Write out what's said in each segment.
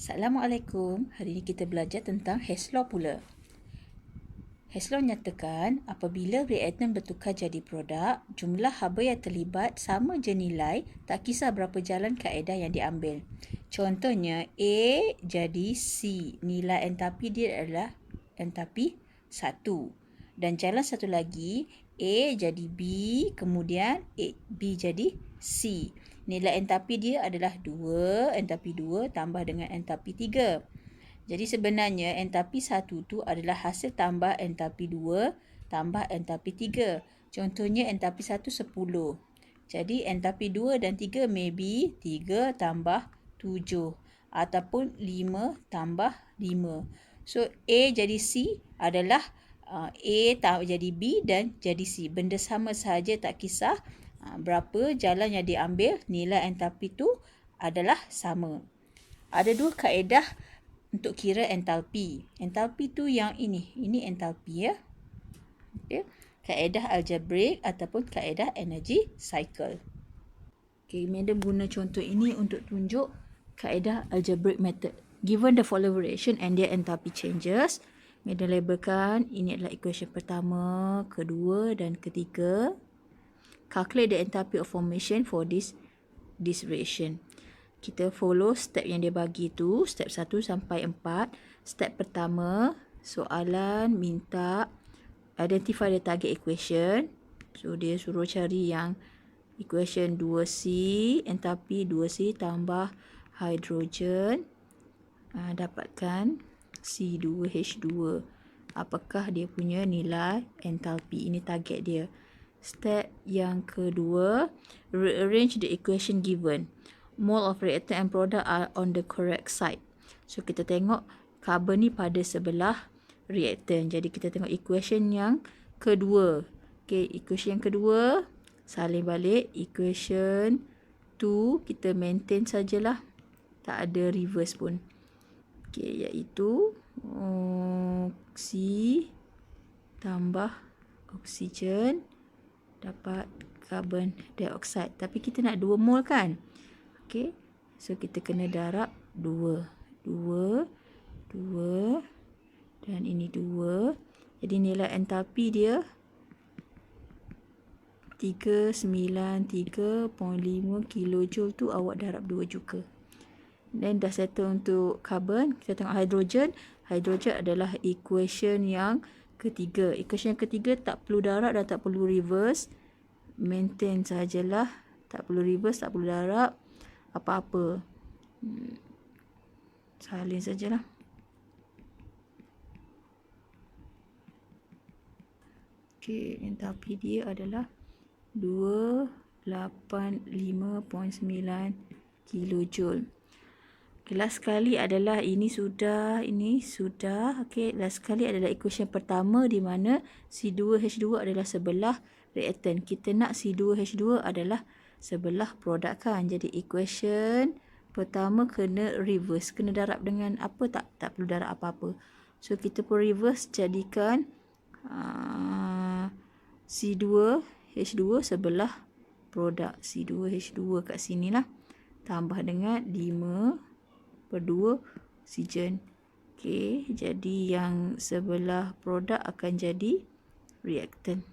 Assalamualaikum. Hari ini kita belajar tentang Hess Law pula. Hess Law nyatakan apabila reaktan bertukar jadi produk, jumlah haba yang terlibat sama je nilai, tak kisah berapa jalan kaedah yang diambil. Contohnya A jadi C, nilai entapi dia adalah entapi 1. Dan jalan satu lagi, A jadi B, kemudian B jadi C. Nilai entapi dia adalah 2, entapi 2 tambah dengan entapi 3. Jadi sebenarnya entapi 1 tu adalah hasil tambah entapi 2 tambah entapi 3. Contohnya entapi 1 10. Jadi entapi 2 dan 3 maybe 3 tambah 7 ataupun 5 tambah 5. So A jadi C adalah A jadi B dan jadi C. Benda sama sahaja, tak kisah berapa jalan yang diambil, nilai entapi tu adalah sama. Ada dua kaedah untuk kira entalpi. Entalpi tu yang ini entalpi ya. Okay. Kaedah algebraic ataupun kaedah energy cycle. Okay, madam guna contoh ini untuk tunjuk kaedah algebraic method. Given the following reaction and their enthalpy changes, madam labelkan ini adalah equation pertama, kedua dan ketiga. Calculate the enthalpy of formation for this reaction. Kita follow step yang dia bagi tu, step 1 sampai 4. Step pertama, soalan minta identify the target equation. So dia suruh cari yang equation 2C, enthalpy 2C tambah hidrogen. Dapatkan C2H2. Apakah dia punya nilai enthalpy? Ini target dia. Step yang kedua, rearrange the equation given. Mole of reactant and product are on the correct side. So kita tengok carbon ni pada sebelah reactant. Jadi kita tengok equation yang kedua. Okay, equation yang kedua salin balik. Equation 2 kita maintain sajalah. Tak ada reverse pun. Okay, iaitu oksi tambah oksigen dapat carbon dioxide. Tapi kita nak 2 mol kan? Okey. So kita kena darab 2. 2 dan ini 2. Jadi nilai entalpi dia 393.5 kilojoule tu awak darab 2 juga. Dan dah settle untuk carbon. Kita tengok hidrogen. Hidrogen adalah equation yang ketiga. Equation yang ketiga tak perlu darab dan tak perlu reverse. Maintain sajalah. Tak perlu reverse, tak perlu darab. Apa-apa. Salin sajalah. Okey, entalpi dia adalah 285.9 kilojoule. Okay, last sekali adalah ini sudah. Okey, last sekali adalah equation pertama di mana C2H2 adalah sebelah reaktan. Kita nak C2H2 adalah sebelah produk kan. Jadi equation pertama kena reverse. Kena darab dengan apa? Tak perlu darab apa-apa. So kita pun reverse, jadikan C2H2 sebelah produk. C2H2 kat sini lah. Tambah dengan 5/2 oksigen. Okey, jadi yang sebelah produk akan jadi reaktan.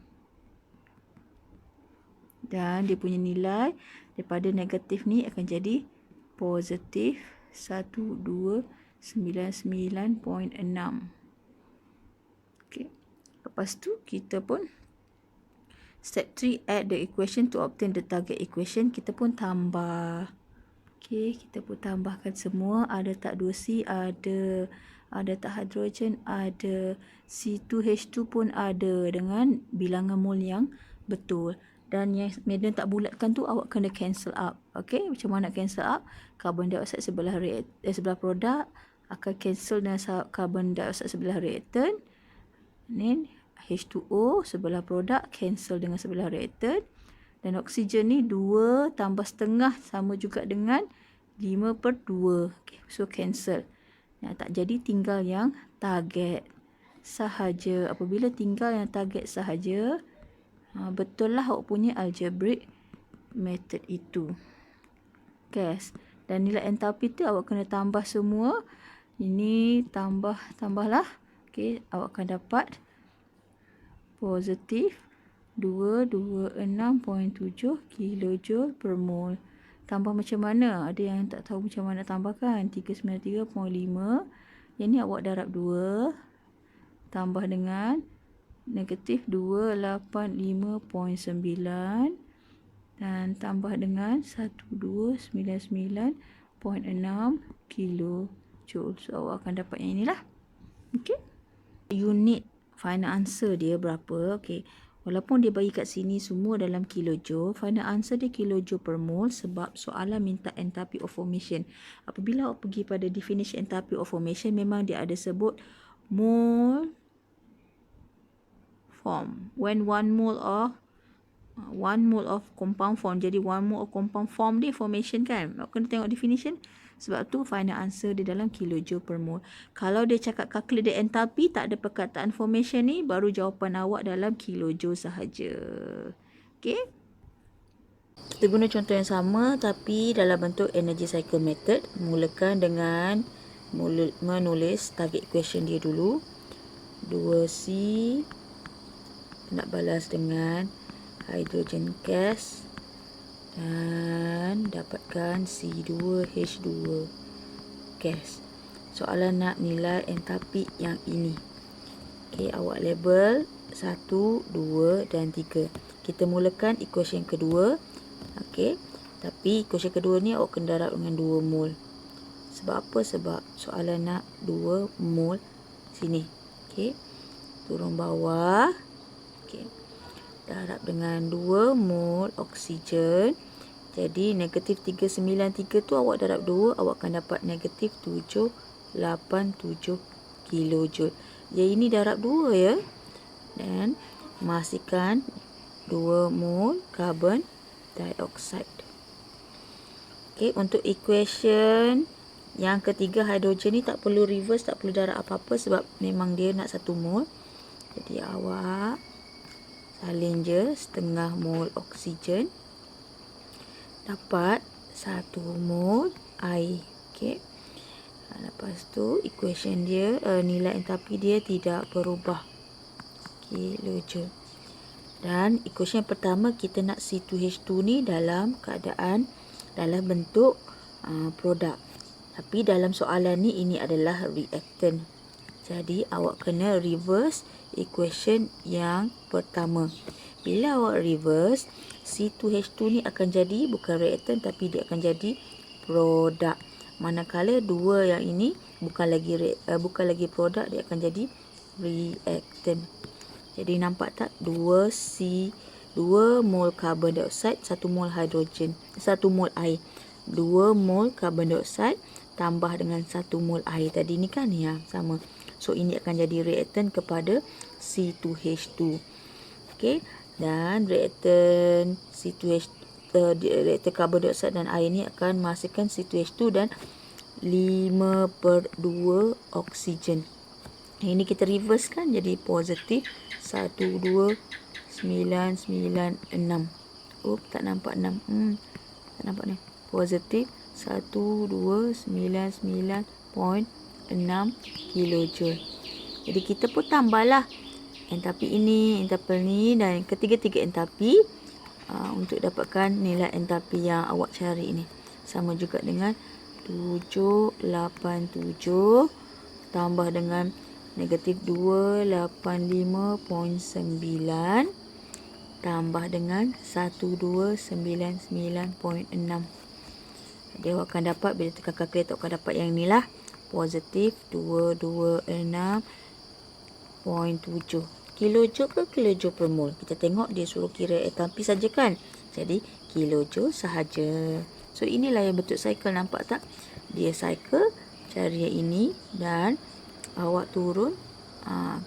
Dan dia punya nilai daripada negatif ni akan jadi positif 1299.6. Okey. Lepas tu kita pun step 3, add the equation to obtain the target equation. Kita pun tambah. Okey, kita pun tambahkan semua. Ada tak 2C? Ada. Ada tak hidrogen? Ada. C2H2 pun ada dengan bilangan mol yang betul. Dan yang madam tak bulatkan tu awak kena cancel up. Okey, macam mana nak cancel up? Carbon dioxide sebelah sebelah produk akan cancel dengan carbon dioxide sebelah reaktan. Then H2O sebelah produk cancel dengan sebelah reaktan. Dan oksigen ni 2 tambah setengah sama juga dengan 5/2. Okay, so cancel. Tak jadi, tinggal yang target sahaja. Apabila tinggal yang target sahaja, betul lah awak punya algebraic method itu. Guys. Dan nilai entalpi tu awak kena tambah semua. Ini tambahlah. Okey, awak akan dapat positif 226.7 kilojoule per mol. Tambah macam mana? Ada yang tak tahu macam mana tambahkan. 393.5. Yang ni awak darab 2. Tambah dengan negatif 285.9. Dan tambah dengan 1299.6 kilojoule. So, awak akan dapat yang inilah. Okey. Unit final answer dia berapa? Okey. Walaupun dia bagi kat sini semua dalam kilojoule, final answer dia kilojoule per mol sebab soalan minta enthalpy of formation. Apabila awak pergi pada definition enthalpy of formation, memang dia ada sebut mole form. When 1 mole of compound form. Jadi 1 mole of compound form dia formation kan. Awak kena tengok definition. Sebab tu final answer dia dalam kilojoule per mole. Kalau dia cakap calculate the enthalpy, tak ada perkataan formation ni, baru jawapan awak dalam kilojoule sahaja. Okey. Kita guna contoh yang sama tapi dalam bentuk energy cycle method. Mulakan dengan menulis target equation dia dulu. 2C nak balas dengan hydrogen gas dan dapatkan C2H2 gas. Soalan nak nilai enthalpy yang ini. Okey, awak label 1, 2 dan 3. Kita mulakan equation kedua. Okey, tapi equation kedua ni awak kena darab dengan 2 mol. Sebab apa? Sebab soalan nak 2 mol sini. Okey, turun bawah. Okey, darab dengan 2 mol oksigen. Jadi negatif 393 tu awak darab 2, awak akan dapat negatif 787 kilojoule. Jadi ini darab 2 ya. Dan masihkan 2 mol carbon dioxide. Okey, untuk equation yang ketiga hidrogen ni tak perlu reverse, tak perlu darab apa-apa sebab memang dia nak 1 mol. Jadi awak salin je setengah mol oksigen dapat 1 mol air. Okey. Lepas tu equation dia nilai enthalpy dia tidak berubah. Kilojoule. Dan equation yang pertama kita nak C2H2 ni dalam keadaan dalam bentuk produk. Tapi dalam soalan ni ini adalah reactant. Jadi awak kena reverse equation yang pertama. Bila awak reverse, C2H2 ni akan jadi bukan reactant tapi dia akan jadi produk. Manakala dua yang ini bukan lagi produk, dia akan jadi reactant. Jadi nampak tak 2 mol carbon dioxide, 1 mol hidrogen, 1 mol air. 2 mol carbon dioxide tambah dengan 1 mol air tadi ni kan ya, sama. So ini akan jadi reactant kepada C2H2. Okey. Dan reaktan reaktan karbon dioksida dan air ni akan menghasilkan C2H2 dan 5/2 oksigen. Ini kita reverse kan jadi positif 12996. Tak nampak 6. Tak nampak ni. Positif 1299.6 kilojoule. Jadi kita pun tambahlah enthalpy ini, enthalpy ni dan ketiga-tiga enthalpy untuk dapatkan nilai enthalpy yang awak cari ini. Sama juga dengan 787 tambah dengan negatif 285.9 tambah dengan 1299.6. Dia awak akan dapat, bila tekan kalkulator akan dapat yang inilah, positif 226.7 kilojoule ke kilojoule per mol. Kita tengok dia suruh kira enthalpy saja kan. Jadi kilojoule sahaja. So inilah yang bentuk cycle, nampak tak? Dia cycle, cari yang ini dan awak turun.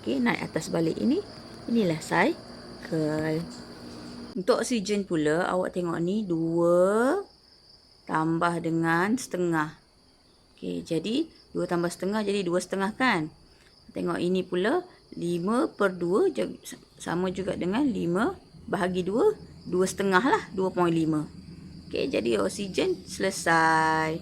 Okey, naik atas balik ini. Inilah cycle. Untuk oksigen pula, awak tengok ni 2 tambah dengan setengah. Okey, jadi 2 tambah setengah jadi 2,5 kan? Tengok ini pula 5/2 sama juga dengan 5 bahagi 2, 2,5 lah, 2.5. Okey, jadi oksigen selesai.